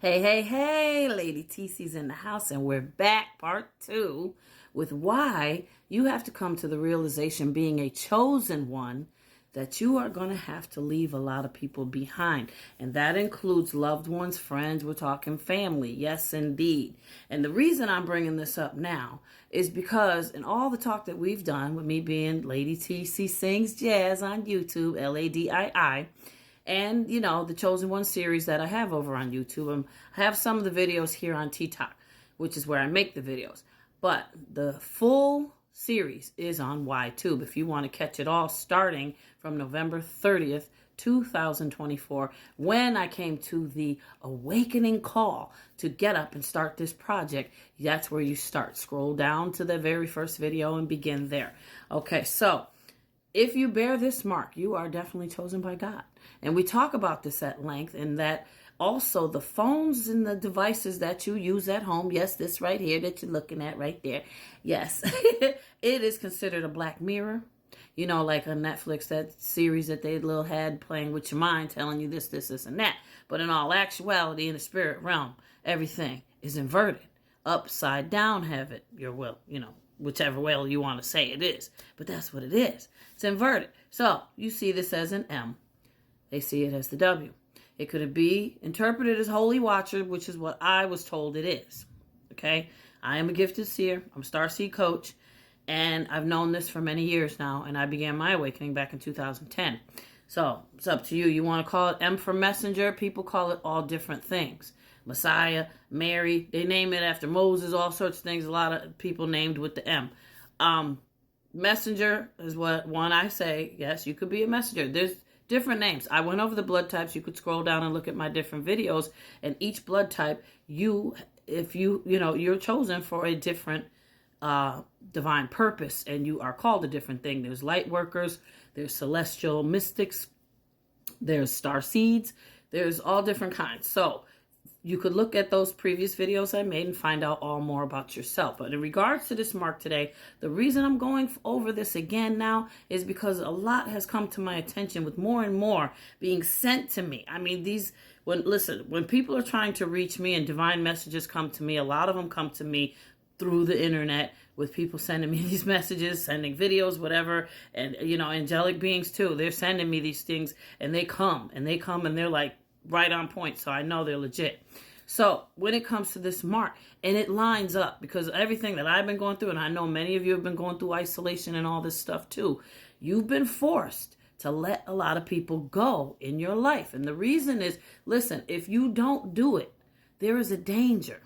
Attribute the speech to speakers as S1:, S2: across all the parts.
S1: Hey, hey, hey, Lady TC's in the house, and we're back, part 2, with why you have to come to the realization, being a chosen one, that you are going to have to leave a lot of people behind. And that includes loved ones, friends, we're talking family. Yes, indeed. And the reason I'm bringing this up now is because in all the talk that we've done, with me being Lady TC Sings Jazz on YouTube, LADII, and, the Chosen One series that I have over on YouTube. I have some of the videos here on TikTok, which is where I make the videos. But the full series is on YTube if you want to catch it all, starting from November 30th, 2024, when I came to the awakening call to get up and start this project. That's where you start. Scroll down to the very first video and begin there. Okay, so if you bear this mark, you are definitely chosen by God. And we talk about this at length, and that also the phones and the devices that you use at home, yes, this right here that you're looking at right there, yes, it is considered a black mirror. Like on Netflix, that series that they little had playing with your mind, telling you this, and that. But in all actuality, in the spirit realm, everything is inverted. Upside down, have it your will, whichever way you want to say it is. But that's what it is. It's inverted. So you see this as an M. They see it as the W. It could be interpreted as holy watcher, which is what I was told it is. Okay? I am a gifted seer. I'm a star seed coach. And I've known this for many years now. And I began my awakening back in 2010. So it's up to you. You want to call it M for messenger? People call it all different things. Messiah, Mary, they name it after Moses, all sorts of things. A lot of people named with the M. Messenger is what one I say. Yes, you could be a messenger. There's different names. I went over the blood types. You could scroll down and look at my different videos. And each blood type, if you're chosen for a different divine purpose, and you are called a different thing. There's light workers, there's celestial mystics, there's star seeds, there's all different kinds. So you could look at those previous videos I made and find out all more about yourself. But in regards to this mark today, the reason I'm going over this again now is because a lot has come to my attention, with more and more being sent to me. I mean, when people are trying to reach me and divine messages come to me, a lot of them come to me through the internet, with people sending me these messages, sending videos, whatever. And, angelic beings too, they're sending me these things, and they come and they're like right on point. So I know they're legit. So when it comes to this mark, and it lines up, because everything that I've been going through, and I know many of you have been going through isolation and all this stuff too, you've been forced to let a lot of people go in your life. And the reason is, listen, if you don't do it, there is a danger,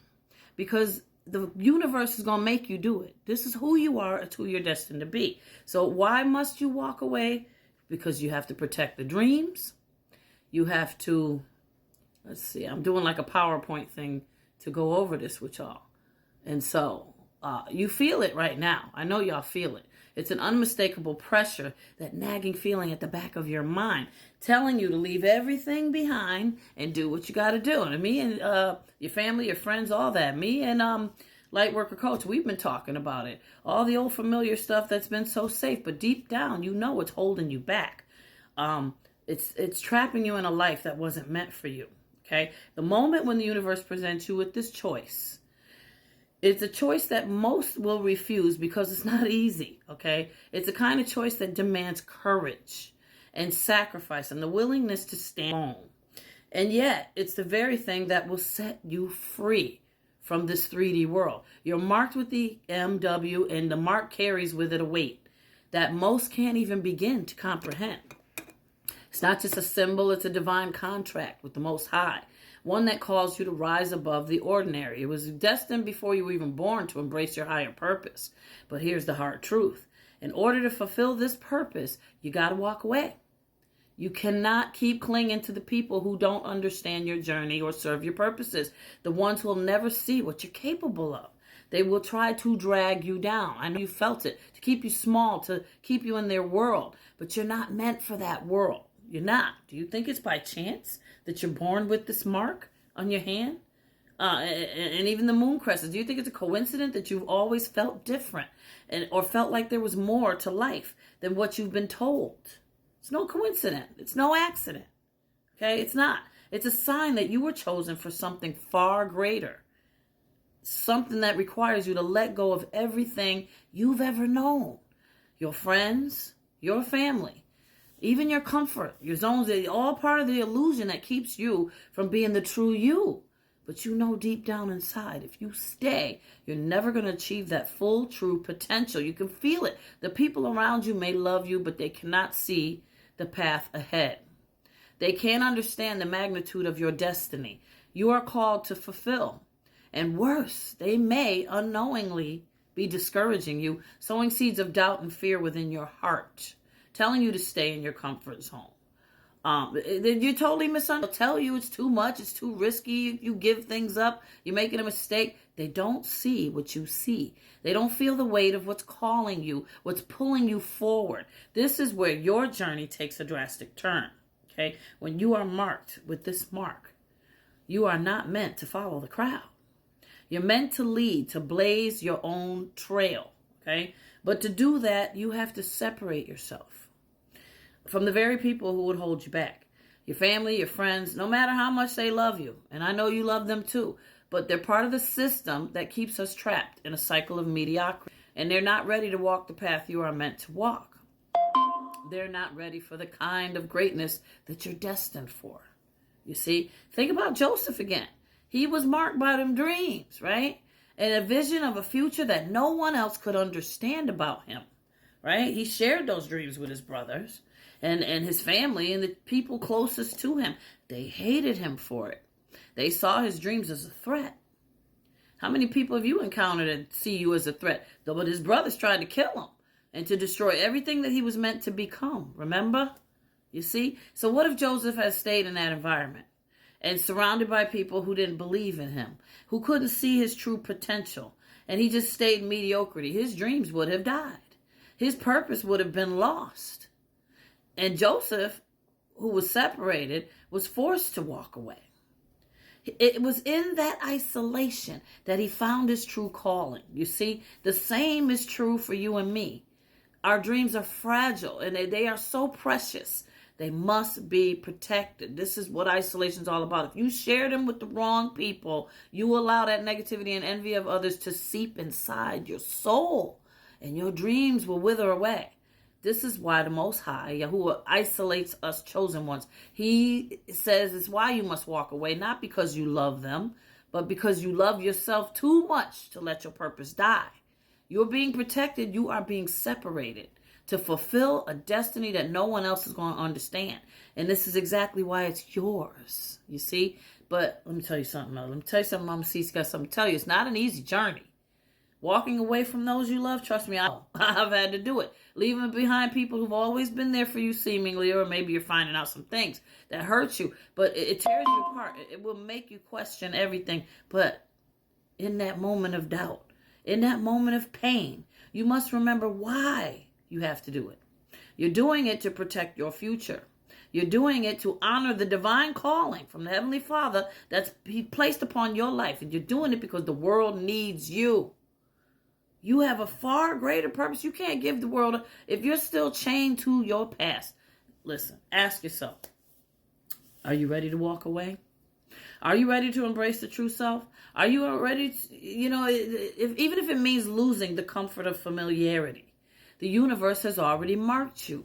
S1: because the universe is going to make you do it. This is who you are. It's who you're destined to be. So why must you walk away? Because you have to protect the dreams. You have to, let's see, I'm doing like a PowerPoint thing to go over this with y'all. And so you feel it right now. I know y'all feel it. It's an unmistakable pressure, that nagging feeling at the back of your mind, telling you to leave everything behind and do what you got to do. And me and your family, your friends, all that. Me and Lightworker Coach, we've been talking about it. All the old familiar stuff that's been so safe, but deep down, it's holding you back. It's trapping you in a life that wasn't meant for you. Okay? The moment when the universe presents you with this choice, it's a choice that most will refuse, because it's not easy, okay? It's the kind of choice that demands courage and sacrifice and the willingness to stand alone. And yet, it's the very thing that will set you free from this 3D world. You're marked with the MW, and the mark carries with it a weight that most can't even begin to comprehend. It's not just a symbol, it's a divine contract with the Most High. One that calls you to rise above the ordinary. It was destined before you were even born to embrace your higher purpose. But here's the hard truth. In order to fulfill this purpose, you got to walk away. You cannot keep clinging to the people who don't understand your journey or serve your purposes. The ones who will never see what you're capable of. They will try to drag you down. I know you felt it. To keep you small, to keep you in their world. But you're not meant for that world. You're not. Do you think it's by chance that you're born with this mark on your hand? And even the moon crescent. Do you think it's a coincidence that you've always felt different, or felt like there was more to life than what you've been told? It's no coincidence. It's no accident. Okay? It's not. It's a sign that you were chosen for something far greater. Something that requires you to let go of everything you've ever known. Your friends, your family, even your comfort, your zones, are all part of the illusion that keeps you from being the true you. But you know deep down inside, if you stay, you're never going to achieve that full, true potential. You can feel it. The people around you may love you, but they cannot see the path ahead. They can't understand the magnitude of your destiny. You are called to fulfill. And worse, they may unknowingly be discouraging you, sowing seeds of doubt and fear within your heart, telling you to stay in your comfort zone. You totally misunderstand. They'll tell you it's too much, it's too risky, you give things up, you're making a mistake. They don't see what you see. They don't feel the weight of what's calling you, what's pulling you forward. This is where your journey takes a drastic turn. Okay? When you are marked with this mark, you are not meant to follow the crowd. You're meant to lead, to blaze your own trail. Okay? But to do that, you have to separate yourself from the very people who would hold you back. Your family, your friends, no matter how much they love you. And I know you love them too. But they're part of the system that keeps us trapped in a cycle of mediocrity. And they're not ready to walk the path you are meant to walk. They're not ready for the kind of greatness that you're destined for. You see? Think about Joseph again. He was marked by them dreams, right? And a vision of a future that no one else could understand about him. Right? He shared those dreams with his brothers and his family and the people closest to him. They hated him for it. They saw his dreams as a threat. How many people have you encountered that see you as a threat? But his brothers tried to kill him and to destroy everything that he was meant to become. Remember? You see? So what if Joseph had stayed in that environment and surrounded by people who didn't believe in him, who couldn't see his true potential, and he just stayed in mediocrity? His dreams would have died. His purpose would have been lost. And Joseph, who was separated, was forced to walk away. It was in that isolation that he found his true calling. You see, the same is true for you and me. Our dreams are fragile and they are so precious. They must be protected. This is what isolation is all about. If you share them with the wrong people, you allow that negativity and envy of others to seep inside your soul. And your dreams will wither away. This is why the Most High, Yahuwah, isolates us chosen ones. He says it's why you must walk away, not because you love them, but because you love yourself too much to let your purpose die. You're being protected. You are being separated to fulfill a destiny that no one else is going to understand. And this is exactly why it's yours, you see? But let me tell you something else. Let me tell you something, Mama C's got something to tell you. It's not an easy journey. Walking away from those you love, trust me, I've had to do it. Leaving behind people who've always been there for you seemingly, or maybe you're finding out some things that hurt you, but it tears you apart. It will make you question everything. But in that moment of doubt, in that moment of pain, you must remember why you have to do it. You're doing it to protect your future. You're doing it to honor the divine calling from the Heavenly Father that's placed upon your life. And you're doing it because the world needs you. You have a far greater purpose. You can't give the world, if you're still chained to your past. Listen, ask yourself, are you ready to walk away? Are you ready to embrace the true self? Are you ready to, even if it means losing the comfort of familiarity? The universe has already marked you.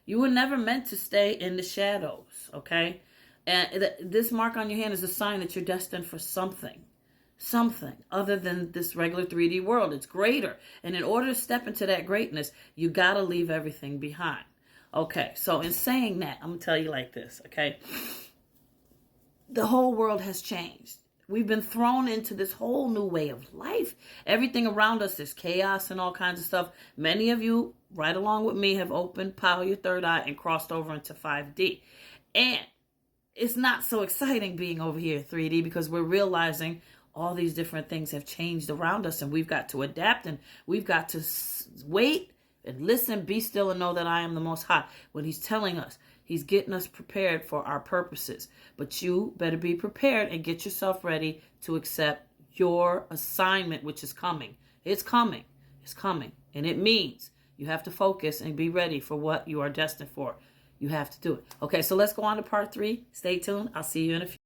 S1: You were never meant to stay in the shadows, okay? And this mark on your hand is a sign that you're destined for something other than this regular 3D world. It's greater. And in order to step into that greatness, you got to leave everything behind. Okay, so in saying that, I'm going to tell you like this, okay? The whole world has changed. We've been thrown into this whole new way of life. Everything around us is chaos and all kinds of stuff. Many of you, right along with me, have opened Power Your Third Eye and crossed over into 5D. And it's not so exciting being over here in 3D because we're realizing all these different things have changed around us and we've got to adapt and we've got to wait and listen, be still and know that I am the Most High. When he's telling us, he's getting us prepared for our purposes. But you better be prepared and get yourself ready to accept your assignment, which is coming. It's coming. It's coming. And it means you have to focus and be ready for what you are destined for. You have to do it. Okay, so let's go on to part 3. Stay tuned. I'll see you in a few.